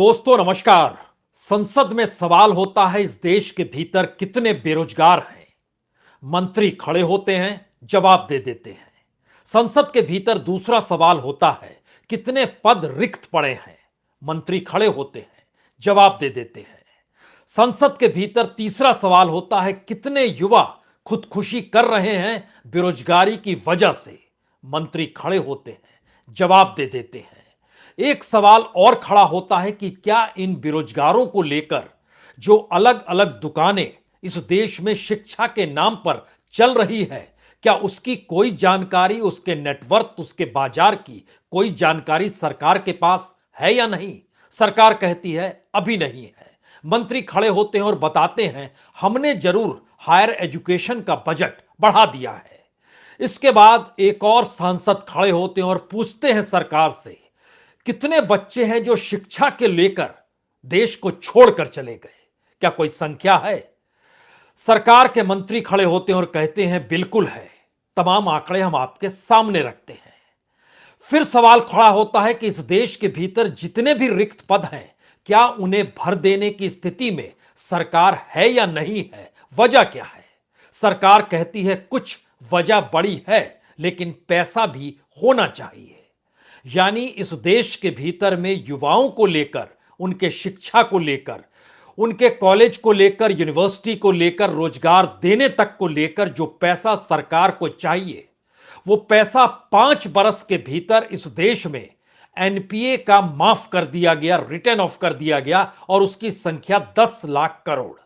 दोस्तों नमस्कार। संसद में सवाल होता है इस देश के भीतर कितने बेरोजगार हैं। मंत्री खड़े होते हैं, जवाब दे देते हैं। संसद के भीतर दूसरा सवाल होता है कितने पद रिक्त पड़े हैं। मंत्री खड़े होते हैं, जवाब दे देते हैं। संसद के भीतर तीसरा सवाल होता है कितने युवा खुदकुशी कर रहे हैं बेरोजगारी की वजह से। मंत्री खड़े होते हैं, जवाब दे देते हैं। एक सवाल और खड़ा होता है कि क्या इन बेरोजगारों को लेकर जो अलग अलग दुकानें इस देश में शिक्षा के नाम पर चल रही है, क्या उसकी कोई जानकारी, उसके नेटवर्क, उसके बाजार की कोई जानकारी सरकार के पास है या नहीं। सरकार कहती है अभी नहीं है। मंत्री खड़े होते हैं और बताते हैं हमने जरूर हायर एजुकेशन का बजट बढ़ा दिया है। इसके बाद एक और सांसद खड़े होते हैं और पूछते हैं सरकार से कितने बच्चे हैं जो शिक्षा के लेकर देश को छोड़कर चले गए, क्या कोई संख्या है। सरकार के मंत्री खड़े होते हैं और कहते हैं बिल्कुल है, तमाम आंकड़े हम आपके सामने रखते हैं। फिर सवाल खड़ा होता है कि इस देश के भीतर जितने भी रिक्त पद हैं, क्या उन्हें भर देने की स्थिति में सरकार है या नहीं है, वजह क्या है। सरकार कहती है कुछ वजह बड़ी है, लेकिन पैसा भी होना चाहिए। यानी इस देश के भीतर में युवाओं को लेकर, उनके शिक्षा को लेकर, उनके कॉलेज को लेकर, यूनिवर्सिटी को लेकर, रोजगार देने तक को लेकर जो पैसा सरकार को चाहिए, वो पैसा 5 बरस के भीतर इस देश में एनपीए का माफ कर दिया गया, रिटर्न ऑफ कर दिया गया और उसकी संख्या 10 लाख करोड़।